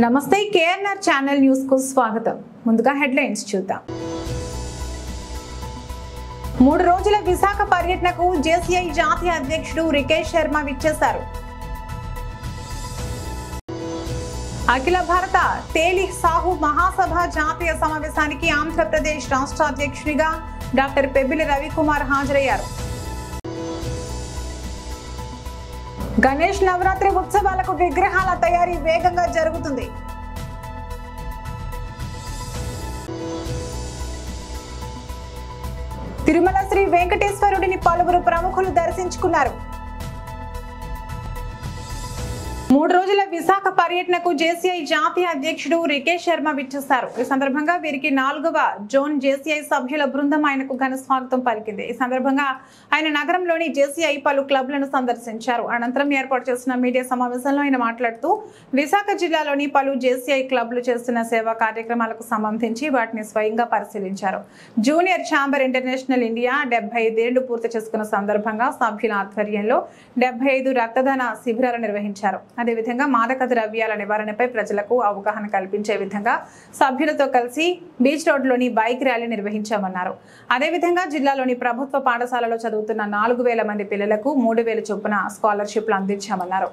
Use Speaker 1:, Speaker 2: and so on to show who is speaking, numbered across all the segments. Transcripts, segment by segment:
Speaker 1: నమస్తే KNR channel news కు స్వాగతం. ముందుగా హెడ్లైన్స్ చూద్దాం. 3 రోజుల విశాఖ పర్యటనకు జేసీఐ జాతీయ అధ్యక్షుడు రికేష్ శర్మ విచ్చేశారు. అఖిల భారత తేలి సాహు మహాసభ జాతీయ సమావేశానికి ఆంధ్రప్రదేశ్ రాష్ట్ర అధ్యక్షునిగా డాక్టర్ పెబ్బిలి రవికుమార్ హాజరయ్యారు. గణేష్ నవరాత్రి ఉత్సవాలకు విగ్రహాల తయారీ వేగంగా జరుగుతుంది. తిరుమల శ్రీ వెంకటేశ్వరుడిని పలువురు ప్రముఖులు దర్శించుకున్నారు. 3 రోజుల విశాఖ పర్యటనకు జేసీఐ జాతీయ అధ్యక్షుడు రికేష్ శర్మ విచ్చేశారు. ఈ సందర్భంగా వీరికి 4వ జోన్ జేసీఐ సభ్యుల బృందం ఆయనకు ఘన స్వాగతం పలికింది. ఈ సందర్భంగా ఆయన నగరంలోని జేసీఐ పలు క్లబ్లను సందర్శించారు. అనంతరం ఏర్పాటు చేసిన మీడియా సమావేశంలో ఆయన మాట్లాడుతూ విశాఖ జిల్లాలోని పలు జేసీఐ క్లబ్లు చేస్తున్న సేవా కార్యక్రమాలకు సంబంధించి వాటిని స్వయంగా పరిశీలించారు. జూనియర్ ఛాంబర్ ఇంటర్నేషనల్ ఇండియా 75 ఏళ్లు పూర్తి చేసుకున్న సందర్భంగా సభ్యుల ఆధ్వర్యంలో 75 రక్తదాన శిబిరాలు నిర్వహించారు. అదేవిధంగా మాదక ద్రవ్యాల నివారణపై ప్రజలకు అవగాహన కల్పించే విధంగా సభ్యులతో కలిసి బీచ్ రోడ్లోని బైక్ ర్యాలీ నిర్వహించామన్నారు. అదేవిధంగా జిల్లాలోని ప్రభుత్వ పాఠశాలలో చదువుతున్న 4000 మంది పిల్లలకు 3000 చొప్పున స్కాలర్షిప్లు అందించామన్నారు.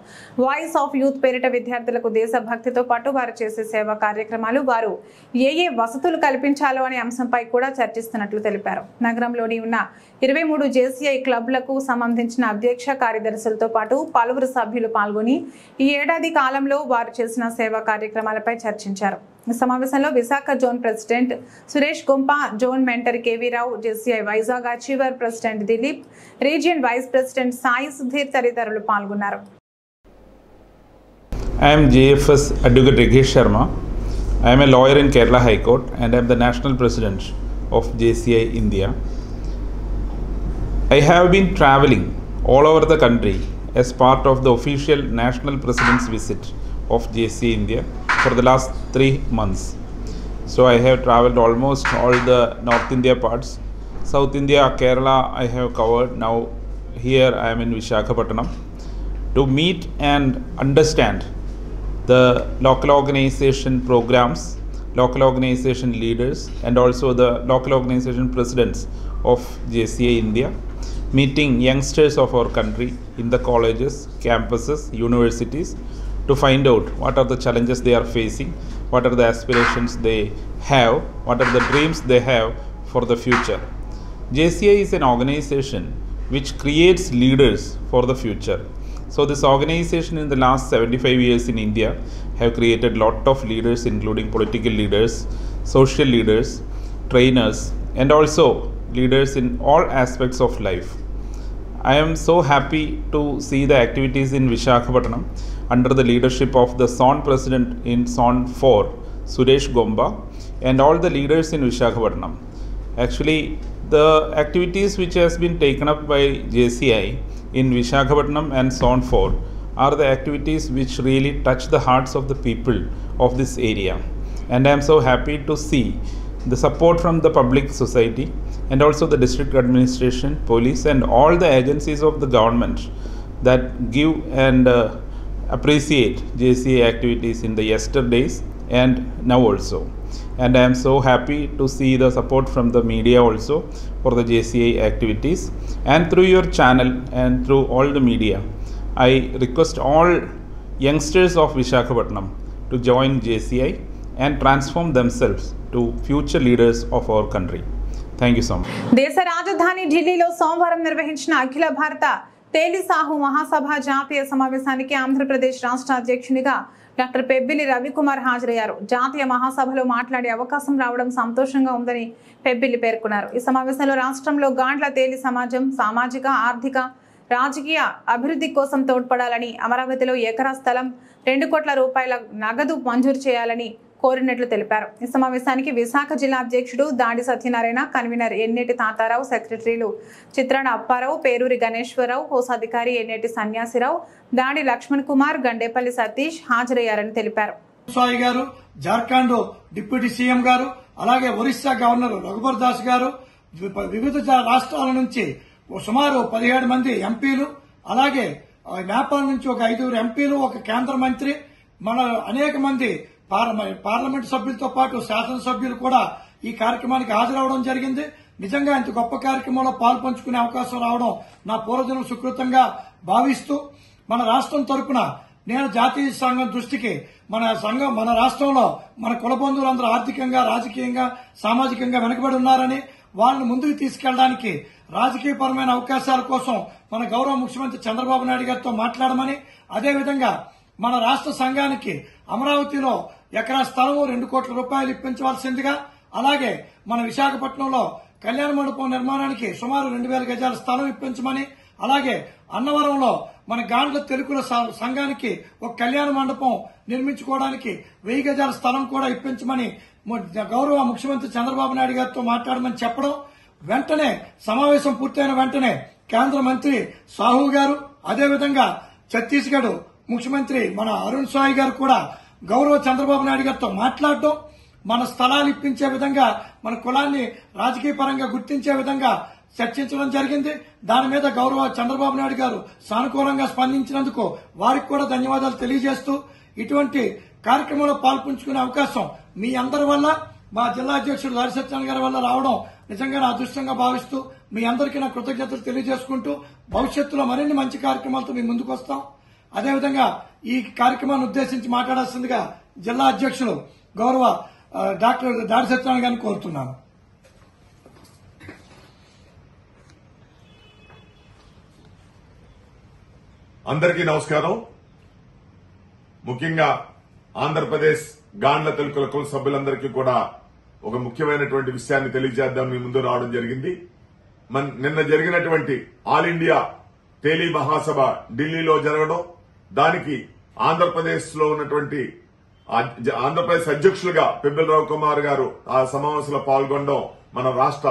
Speaker 1: వాయిస్ ఆఫ్ యూత్ పేరిట విద్యార్థులకు దేశభక్తితో పాటు వారు చేసే సేవా కార్యక్రమాలు, వారు ఏ వసతులు కల్పించాలో అనే అంశంపై కూడా చర్చిస్తున్నట్లు తెలిపారు. నగరంలోని ఉన్న 23 జేసీఐ క్లబ్లకు సంబంధించిన అధ్యక్ష కార్యదర్శులతో పాటు పలువురు సభ్యులు పాల్గొని ఈ ఏడాది కాలంలో వారు చేసిన సేవా కార్యక్రమాలపై చర్చించారు. ఈ సమావేశంలో Visakha zone president Suresh Gumpa, zone mentor KV Rao, JCI Vizag achiever president Dileep, region vice president Sai Sudheer తదితరులు పాల్గొన్నారు.
Speaker 2: I am JFS Advocate Rikesh Sharma. I am a lawyer in Kerala High Court and I am the National President of JCI India. I have been traveling all over the country as part of the official National President's visit of JCI India for the last 3 months. So I have traveled almost all the North India parts. South India, Kerala I have covered. Now here I am in Visakhapatnam to meet and understand the local organization programs, local organization leaders and also the local organization presidents of JCI India, meeting youngsters of our country in the colleges, campuses, universities to find out what are the challenges they are facing, what are the aspirations they have, what are the dreams they have for the future. JCI is an organization which creates leaders for the future. So this organization in the last 75 years in India have created lot of leaders, including political leaders, social leaders, trainers and also leaders in all aspects of life. I am so happy to see the activities in Visakhapatnam under the leadership of the zone president in zone 4, Suresh Gomba, and all the leaders in Visakhapatnam. Actually, the activities which has been taken up by JCI in Visakhapatnam and zone 4 are the activities which really touch the hearts of the people of this area. And I am so happy to see the support from the public society and also the district administration, police and all the agencies of the government that give and appreciate JCI activities in the yesterdays and now also. And I am so happy to see the support from the media also for the JCI activities, and through your channel and through all the media I request all youngsters of Visakhapatnam to join JCI and transform themselves to future leaders of our country. Thank you so much.
Speaker 1: దేశ రాజధాని ఢిల్లీలో సోమవారం నిర్వహించిన అఖిల భారత తేలి సాహు మహాసభ జాతీయ సమావేశానికి ఆంధ్రప్రదేశ్ రాష్ట్ర అధ్యక్షునిగా డాక్టర్ పెబ్బిలి రవికుమార్ హాజరయ్యారు. జాతీయ మహాసభలో మాట్లాడే అవకాశం రావడం సంతోషంగా ఉందని పెబ్బిలి పేర్కొన్నారు. ఈ సమావేశంలో రాష్ట్రంలో గాండ్ల తేలి సమాజం సామాజిక, ఆర్థిక, రాజకీయ అభివృద్ధి కోసం తోడ్పడాలని, అమరావతిలో ఎకరా స్థలం 2 కోట్ల రూపాయల నగదు మంజూరు చేయాలని కోరినట్లు తెలిపారు. ఈ సమావేశానికి విశాఖ జిల్లా అధ్యక్షుడు దాడి సత్యనారాయణ, కన్వీనర్ ఎన్నేటి తాతారావు, సెక్రటరీలు చిత్రాణ అప్పారావు, పేరూరి గణేశ్వరరావు, కోశాధికారి ఎన్నేటి సన్యాసిరావు, దాడి లక్ష్మణ్ కుమార్, గండేపల్లి సతీష్ హాజరయ్యారని తెలిపారు.
Speaker 3: సాయి గారు, జార్ఖండ్ డిప్యూటీ సీఎం గారు, అలాగే ఒరిస్సా గవర్నర్ రఘుబర్ దాస్ గారు, వివిధ రాష్ట్రాల నుంచి సుమారు 17 మంది ఎంపీలు, అలాగే నేపాల్ నుంచి ఒక 5 ఎంపీలు, ఒక కేంద్ర మంత్రి, మన అనేక మంది పార్లమెంట్ సభ్యులతో పాటు శాసనసభ్యులు కూడా ఈ కార్యక్రమానికి హాజరవడం జరిగింది. నిజంగా ఇంత గొప్ప కార్యక్రమంలో పాల్పంచుకునే అవకాశం రావడం నా పూర్వజన్మ సుకృతంగా భావిస్తూ మన రాష్ట్రం తరపున నేను జాతీయ సంఘం దృష్టికి మన రాష్ట్రంలో మన కుల బంధువులందరూ ఆర్థికంగా, రాజకీయంగా, సామాజికంగా వెనుకబడి ఉన్నారని వాళ్ళని ముందుకు తీసుకెళ్లడానికి రాజకీయపరమైన అవకాశాల కోసం మన గౌరవ ముఖ్యమంత్రి చంద్రబాబు నాయుడు గారితో మాట్లాడమని, అదేవిధంగా మన రాష్ట్ర సంఘానికి అమరావతిలో ఎకరా స్థలము 2 కోట్ల రూపాయలు ఇప్పించవలసిందిగా, అలాగే మన విశాఖపట్నంలో కళ్యాణ మండపం నిర్మాణానికి సుమారు 2000 గజాల స్థలం ఇప్పించమని, అలాగే అన్నవరంలో మన గాండ్ల తెలుగుల సంఘానికి ఒక కళ్యాణ మండపం నిర్మించుకోవడానికి 1000 గజాల స్థలం కూడా ఇప్పించమని గౌరవ ముఖ్యమంత్రి చంద్రబాబు నాయుడు గారితో మాట్లాడమని చెప్పడం, వెంటనే సమావేశం పూర్తయిన వెంటనే కేంద్ర మంత్రి సాహు గారు, అదేవిధంగా ఛత్తీస్గఢ్ ముఖ్యమంత్రి మన అరుణ్ సాయి గారు కూడా గౌరవ చంద్రబాబు నాయుడు గారితో మాట్లాడటం, మన స్థలాలు ఇప్పించే విధంగా, మన కులాన్ని రాజకీయ పరంగా గుర్తించే విధంగా చర్చించడం జరిగింది. దాని మీద గౌరవ చంద్రబాబు నాయుడు గారు సానుకూలంగా స్పందించినందుకు వారికి కూడా ధన్యవాదాలు తెలియజేస్తూ, ఇటువంటి కార్యక్రమంలో పాల్పంచుకునే అవకాశం మీ అందరి వల్ల, మా జిల్లా అధ్యక్షుడు దాడి సత్యనారాయణ గారి వల్ల రావడం నిజంగా నా అదృష్టంగా భావిస్తూ మీ అందరికీ నా కృతజ్ఞతలు తెలియజేసుకుంటూ, భవిష్యత్తులో మరిన్ని మంచి కార్యక్రమాలతో మీ ముందుకు వస్తాం. అదేవిధంగా ఈ కార్యక్రమాన్ని ఉద్దేశించి మాట్లాడాల్సిందిగా జిల్లా అధ్యక్షులు గౌరవ డాక్టర్ దాడి సత్యనారాయణ గారిని కోరుతున్నాను.
Speaker 4: అందరికీ నమస్కారం. ముఖ్యంగా ఆంధ్రప్రదేశ్ గాండ్ల తెలుగుల కుల సభ్యులందరికీ కూడా ఒక ముఖ్యమైనటువంటి విషయాన్ని తెలియజేద్దాం మీ ముందు రావడం జరిగింది. నిన్న జరిగినటువంటి ఆల్ ఇండియా తేలీ మహాసభ ఢిల్లీలో జరగడం, దానికి ఆంధ్రప్రదేశ్ లో ఉన్నటువంటి ఆంధ్రప్రదేశ్ అధ్యక్షులుగా పెబ్బెల రవికుమార్ గారు ఆ సమావేశంలో పాల్గొనడం మన రాష్ట్ర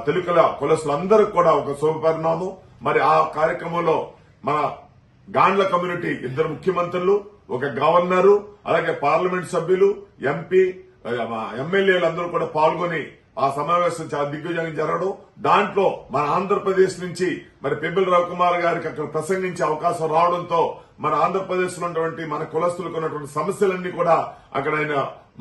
Speaker 4: తెలుగుల కులస్తులందరూ కూడా ఒక శుభపరిణామం. మరి ఆ కార్యక్రమంలో మన గాండ్ల కమ్యూనిటీ 2 ముఖ్యమంత్రులు, ఒక గవర్నరు, అలాగే పార్లమెంట్ సభ్యులు, ఎంపీ, ఎమ్మెల్యేలు అందరూ కూడా పాల్గొని ఆ సమావేశం చాలా దిగ్విజయంగా జరగడం, దాంట్లో మన ఆంధ్రప్రదేశ్ నుంచి మరి పెబ్బెల రవికుమార్ గారికి అక్కడ ప్రసంగించే అవకాశం రావడంతో మన ఆంధ్రప్రదేశ్ లో ఉన్నటువంటి మన కులస్తులకు ఉన్నటువంటి సమస్యలన్నీ కూడా అక్కడ ఆయన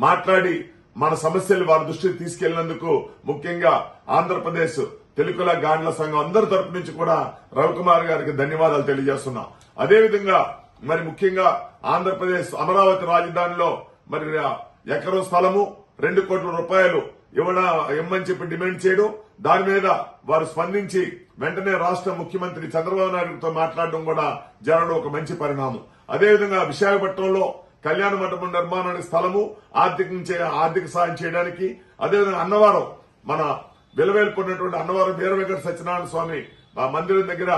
Speaker 4: మాట్లాడి మన సమస్యలు వారి దృష్టికి తీసుకెళ్లినందుకు ముఖ్యంగా ఆంధ్రప్రదేశ్ తెలుగుల గాండ్ల సంఘం అందరి తరపు నుంచి కూడా రవికుమార్ గారికి ధన్యవాదాలు తెలియజేస్తున్నాం. అదేవిధంగా మరి ముఖ్యంగా ఆంధ్రప్రదేశ్ అమరావతి రాజధానిలో మరి ఎకరం స్థలము 2 కోట్ల రూపాయలు ఇవ్వమని చెప్పి డిమాండ్ చేయడం, దాని మీద వారు స్పందించి వెంటనే రాష్ట్ర ముఖ్యమంత్రి చంద్రబాబు నాయుడుతో మాట్లాడడం కూడా జరగడం ఒక మంచి పరిణామం. అదేవిధంగా విశాఖపట్నంలో కళ్యాణ మండపం నిర్మాణానికి స్థలము ఆర్థిక సాయం చేయడానికి, అదేవిధంగా అన్నవరం మన వెలువేల్పున్నటువంటి అన్నవరం వీర వెంకట సత్యనారాయణ స్వామి మందిరం దగ్గర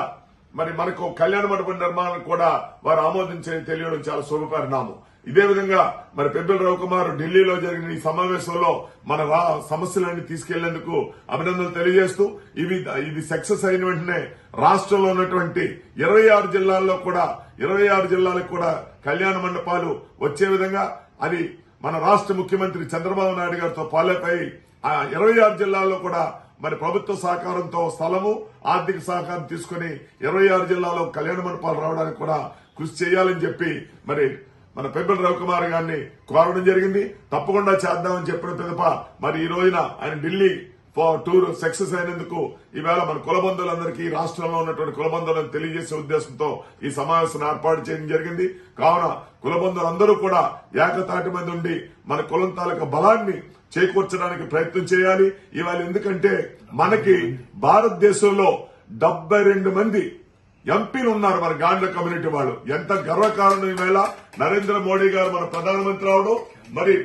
Speaker 4: మరి మనకు కళ్యాణ మండపం నిర్మాణం కూడా వారు ఆమోదించే తెలియడం చాలా శుభపరిణామం. ఇదే విధంగా మరి పెబ్బెల రవికుమార్ ఢిల్లీలో జరిగిన ఈ సమావేశంలో మన సమస్యలన్నీ తీసుకెళ్లేందుకు అభినందనలు తెలియజేస్తూ, ఇది సక్సెస్ అయిన వెంటనే రాష్ట్రంలో ఉన్నటువంటి 26 జిల్లాల్లో కూడా 26 జిల్లాలకు కూడా కళ్యాణ మండపాలు వచ్చే విధంగా అది మన రాష్ట్ర ముఖ్యమంత్రి చంద్రబాబు నాయుడు గారితో పాలపై 26 జిల్లాల్లో కూడా మరి ప్రభుత్వ సహకారంతో స్థలము, ఆర్థిక సహకారం తీసుకుని 26 జిల్లాలో కళ్యాణ మండపాలు రావడానికి కూడా కృషి చేయాలని చెప్పి మరి మన పెబ్బెల రవికుమార్ గారిని కోరడం జరిగింది. తప్పకుండా చేద్దామని చెప్పిన పిదప మరి ఈ రోజున ఆయన ఢిల్లీ టూర్ సక్సెస్ అయినందుకు ఈవేళ మన కులబంధువులందరికీ రాష్ట్రంలో ఉన్నటువంటి కులబంధువులను తెలియజేసే ఉద్దేశంతో ఈ సమావేశాన్ని ఏర్పాటు చేయడం జరిగింది. కావున కులబంధువులందరూ కూడా ఏకతాటి మీద ఉండి మన కులం తాలూకా బలాన్ని చేకూర్చడానికి ప్రయత్నం చేయాలి. ఇవాళ ఎందుకంటే మనకి భారతదేశంలో 72 మంది ఎంపీలు ఉన్నారు మన గాండ్ల కమ్యూనిటీ వాళ్ళు. ఎంత గర్వకారణం ఈవేళ నరేంద్ర మోడీ గారు మన ప్రధానమంత్రి అవడం, మరి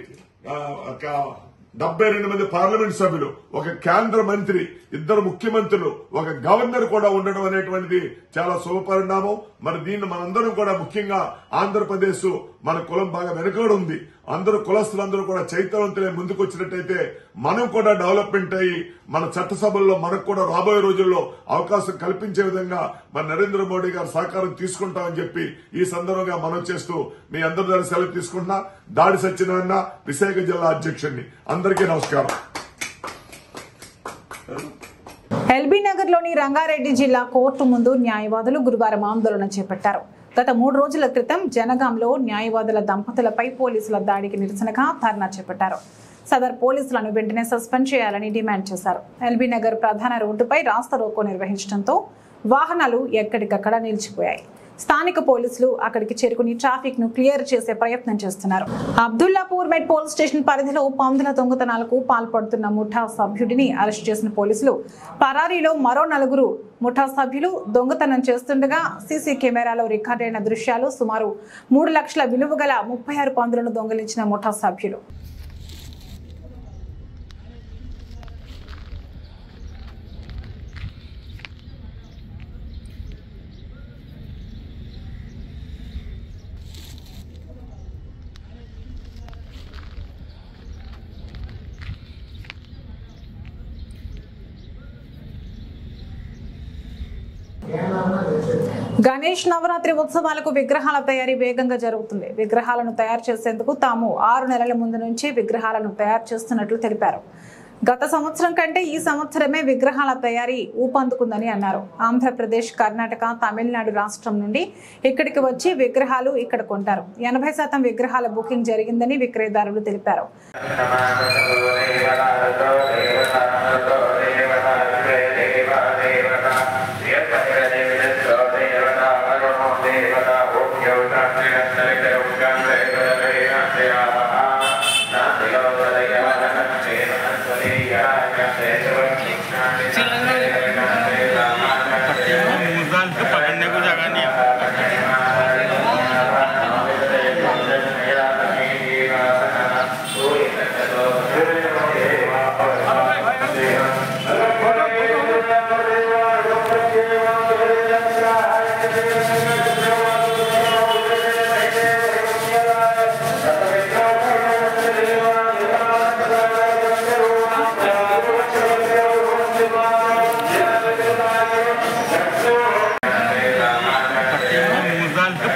Speaker 4: 72 మంది పార్లమెంట్ సభ్యులు, ఒక కేంద్ర మంత్రి, 2 ముఖ్యమంత్రులు, ఒక గవర్నర్ కూడా ఉండడం అనేటువంటిది చాలా శుభపరిణామం. మరి దీన్ని మనందరం కూడా ముఖ్యంగా ఆంధ్రప్రదేశ్ మన కులం బాగా వెనుకబడి ఉంది. అందరూ కులస్తులందరూ కూడా చైతన్యవంతులై ముందుకు వచ్చినట్టయితే మనం కూడా డెవలప్మెంట్ అయ్యి మన చట్టసభల్లో మనకు కూడా రాబోయే రోజుల్లో అవకాశం కల్పించే విధంగా మన నరేంద్ర మోడీ గారు సహకారం తీసుకుంటామని చెప్పి ఈ సందర్భంగా మనం చేస్తూ మీ అందరి దగ్గర సెలవు తీసుకుంటున్నా. దాడి సత్యనారాయణ, విశాఖ జిల్లా అధ్యక్షుడిని. అందరికీ నమస్కారం.
Speaker 1: ఎల్బీ నగర్ లోని రంగారెడ్డి జిల్లా కోర్టు ముందు న్యాయవాదులు గురువారం ఆందోళన చేపట్టారు. గత 3 రోజుల క్రితం జనగాంలో న్యాయవాదుల దంపతులపై పోలీసుల దాడికి నిరసనగా ధర్నా చేపట్టారు. సదర్ పోలీసులను వెంటనే సస్పెండ్ చేయాలని డిమాండ్ చేశారు. ఎల్బీ నగర్ ప్రధాన రోడ్డుపై రాస్తా రోకో నిర్వహించడంతో వాహనాలు ఎక్కడికక్కడ నిలిచిపోయాయి. స్థానిక పోలీసులు అక్కడికి చేరుకుని ట్రాఫిక్ ను క్లియర్ చేసే ప్రయత్నం చేస్తున్నారు. అబ్దుల్లాపూర్ మెట్ పోలీస్ స్టేషన్ పరిధిలో పందుల దొంగతనాలకు పాల్పడుతున్న ముఠా సభ్యుడిని అరెస్ట్ చేసిన పోలీసులు పరారీలో మరో 4 ముఠా సభ్యులు దొంగతనం చేస్తుండగా సీసీ కెమెరాలో రికార్డైన దృశ్యాలు సుమారు 3 లక్షల విలువ గల 36 పందులను దొంగిలించిన ముఠా సభ్యులు. గణేష్ నవరాత్రి ఉత్సవాలకు విగ్రహాల తయారీ వేగంగా జరుగుతుంది. విగ్రహాలను తయారు చేసేందుకు తాము 6 నెలల ముందు నుంచి విగ్రహాలను తయారు చేస్తున్నట్లు తెలిపారు. గత సంవత్సరం కంటే ఈ సంవత్సరమే విగ్రహాల తయారీ ఊపందుకుందని అన్నారు. ఆంధ్రప్రదేశ్, కర్ణాటక, తమిళనాడు రాష్ట్రం నుండి ఇక్కడికి వచ్చి విగ్రహాలు ఇక్కడ కొంటారు. 80% విగ్రహాల బుకింగ్ జరిగిందని విక్రయదారులు తెలిపారు.
Speaker 5: पकड़ने को जगह नहीं है।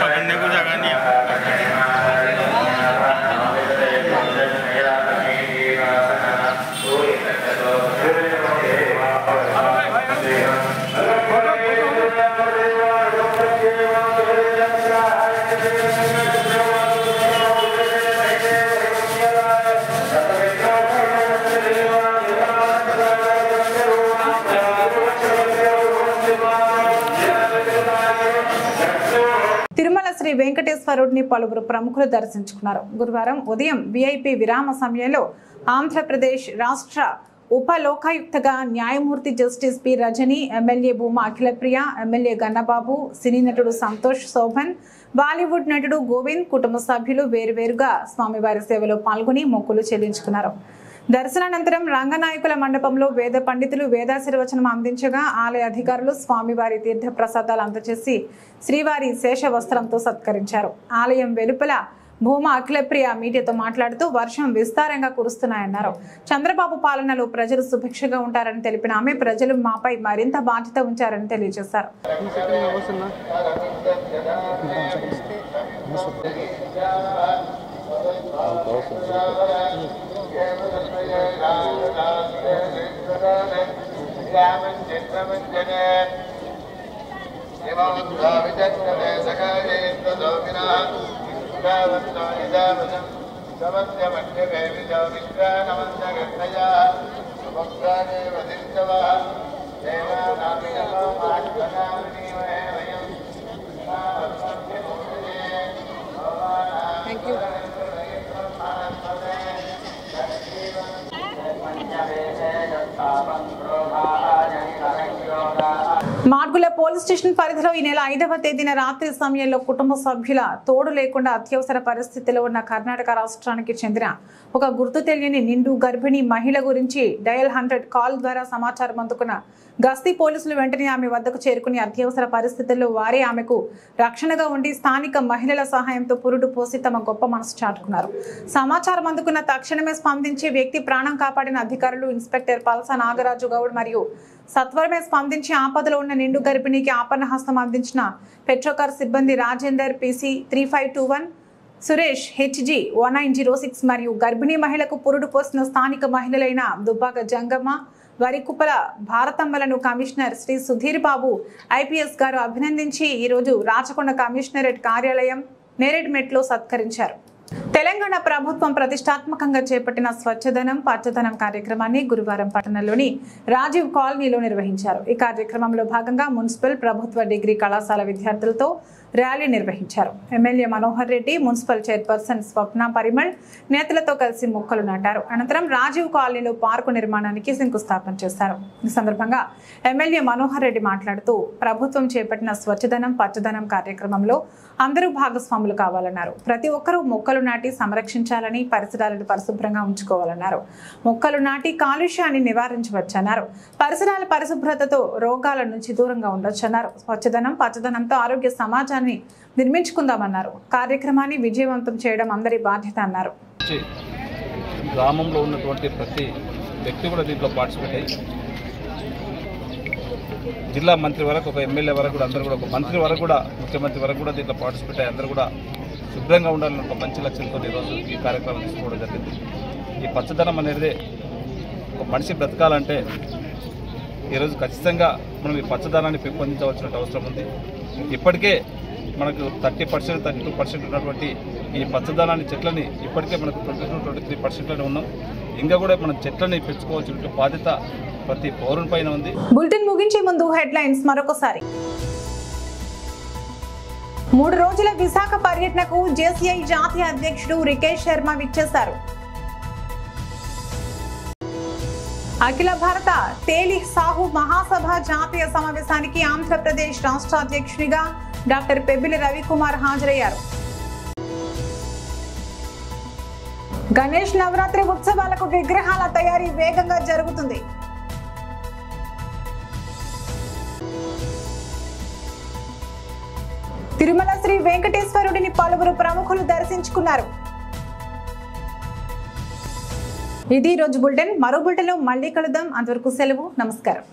Speaker 5: पकड़ने को जगह नहीं है।
Speaker 1: తిరుమల శ్రీ వెంకటేశ్వరుడిని పలువురు ప్రముఖులు దర్శించుకున్నారు. గురువారం ఉదయం విఐపి విరామ సమయంలో ఆంధ్రప్రదేశ్ రాష్ట్ర ఉప లోకాయుక్తగా న్యాయమూర్తి justice P Rajani, MLA Bhuma Akhilapriya, MLA Gannababu, cine నటుడు సంతోష్ శోభన్, బాలీవుడ్ నటుడు గోవింద్ కుటుంబ సభ్యులు వేరువేరుగా స్వామివారి సేవలో పాల్గొని మొక్కులు చెల్లించుకున్నారు. దర్శనానంతరం రంగనాయకుల మండపంలో వేద పండితులు వేదాశీర్వచనం అందించగా ఆలయ అధికారులు స్వామివారి తీర్థ ప్రసాదాలు అందజేసి శ్రీవారి శేష వస్త్రంతో సత్కరించారు. ఆలయం వెలుపల భూమా అఖిలప్రియ మీడియాతో మాట్లాడుతూ వర్షం విస్తారంగా కురుస్తున్నాయన్నారు. చంద్రబాబు పాలనలో ప్రజలు సుభిక్షంగా ఉంటారని తెలిపిన ఆమె ప్రజలు మాపై మరింత బాధ్యత ఉంచారని తెలియజేశారు. Thank you. మార్గుల పోలీస్ స్టేషన్ పరిధిలో ఈ నెల 5వ తేదీన రాత్రి సమయంలో కుటుంబ సభ్యుల తోడు లేకుండా అత్యవసర పరిస్థితిలో ఉన్న కర్ణాటక రాష్ట్రానికి చెందిన ఒక గుర్తు తెలియని నిండు గర్భిణీ మహిళ గురించి డయల్ 100 కాల్ ద్వారా సమాచారం అందుకున్న గస్తీ పోలీసులు వెంటనే ఆమె వద్దకు చేరుకుని అత్యవసర పరిస్థితుల్లో వారే ఆమెకు రక్షణగా ఉండి స్థానిక మహిళల సహాయంతో పురుడు పోసి తమ గొప్ప మనసు చాటుకున్నారు. సమాచారం అందుకున్న తక్షణమే స్పందించి వ్యక్తి ప్రాణం కాపాడిన అధికారులు ఇన్స్పెక్టర్ పల్సా నాగరాజు గౌడ్ మరియు సత్వరమే స్పందించి ఆపదలో ఉన్న నిండు గర్భిణికి ఆపన్న హస్తం అందించిన పెట్రోకార్ సిబ్బంది రాజేందర్ PC 3521, సురేష్ HG 1906 మరియు గర్భిణీ మహిళకు పురుడు పోసిన స్థానిక మహిళలైన దుబ్బాక జంగమ్మ, వరికుప్పల భారతమ్మలను కమిషనర్ శ్రీ సుధీర్ బాబు ఐపీఎస్ గారు అభినందించి ఈ రోజు రాచకొండ కమిషనరేట్ కార్యాలయం నేరేడ్మెట్లో సత్కరించారు. తెలంగాణ ప్రభుత్వం ప్రతిష్టాత్మకంగా చేపట్టిన స్వచ్ఛదనం పచ్చదనం కార్యక్రమాన్ని గురువారం పట్టణంలోని రాజీవ్ కాలనీలో నిర్వహించారు. ఈ కార్యక్రమంలో భాగంగా మున్సిపల్ ప్రభుత్వ డిగ్రీ కళాశాల విద్యార్థులతో ర్యాలీ నిర్వహించారు. MLA Manohar Reddy, municipal chairperson Swapna Parimal నేతలతో కలిసి మొక్కలు నాటారు. అనంతరం రాజీవ్ కాలనీలో పార్కు నిర్మాణానికి శంకుస్థాపన చేశారు. ఈ సందర్భంగా ఎమ్మెల్యే మనోహర్ రెడ్డి మాట్లాడుతూ ప్రభుత్వం చేపట్టిన స్వచ్ఛదనం పచ్చదనం కార్యక్రమంలో అందరూ భాగస్వాములు కావాలన్నారు. ప్రతి ఒక్కరూ మొక్కలు నాటి సంరక్షించాలని, పరిసరాలను పరిశుభ్రంగా ఉంచుకోవాలన్నారు. మొక్కలు నాటి కాలుష్యాన్ని నివారించవచ్చన్నారు. పరిసరాల పరిశుభ్రతతో రోగాల నుంచి దూరంగా ఉండొచ్చన్నారు. స్వచ్ఛదనం పచ్చదనంతో ఆరోగ్య సమాజాన్ని నిర్మించుకుందామన్నారు. కార్యక్రమాన్ని విజయవంతం చేయడం అందరి బాధ్యత అన్నారు.
Speaker 6: గ్రామంలో ఉన్నటువంటి ప్రతి వ్యక్తి కూడా దీంట్లో పార్టిసిపేట్ అయ్యి జిల్లా మంత్రి వరకు, ఒక ఎమ్మెల్యే వరకు కూడా అందరూ కూడా, ఒక మంత్రి వరకు కూడా, ముఖ్యమంత్రి వరకు కూడా దీంట్లో పార్టిసిపేట్ అయ్యి అందరూ కూడా శుభ్రంగా ఉండాలని ఒక మంచి లక్ష్యంతో ఈరోజు ఈ కార్యక్రమం తీసుకోవడం జరిగింది. ఈ పచ్చదనం అనేది ఒక మనిషి బ్రతకాలంటే ఈరోజు ఖచ్చితంగా మనం ఈ పచ్చదనాన్ని పెంపొందించవలసిన అవసరం ఉంది. ఇప్పటికే మనకు 30%, 32% ఉన్నటువంటి ఈ పచ్చదనాన్ని చెట్లని ఇప్పటికే మనకు 22-23% ఉన్నాం. ఇంకా కూడా మనం చెట్లని పెంచుకోవాల్సిన బాధ్యత ప్రతి పౌరుని పైన ఉంది.
Speaker 1: బులెటిన్ ముగించే ముందు హెడ్లైన్స్ మరొకసారి. 3 రోజుల విశాఖ పర్యటనకు జేసీఐ జాతీయ అధ్యక్షుడు రికేష్ శర్మ విచ్చేశారు. అఖిల భారత తేలి సాహు మహాసభ జాతీయ సమావేశానికి ఆంధ్రప్రదేశ్ రాష్ట్ర అధ్యక్షుడిగా డాక్టర్ పెబ్బిలి రవికుమార్ హాజరయ్యారు. గణేష్ నవరాత్రి ఉత్సవాలకు విగ్రహాల తయారీ వేగంగా జరుగుతుంది. తిరుమల శ్రీ వెంకటేశ్వరుడిని పలువురు ప్రముఖులు దర్శించుకున్నారు. ఇది రోజు బులెటిన్. మరో బులెటిన్లో మళ్ళీ కలుద్దాం. అంతవరకు సెలవు. నమస్కారం.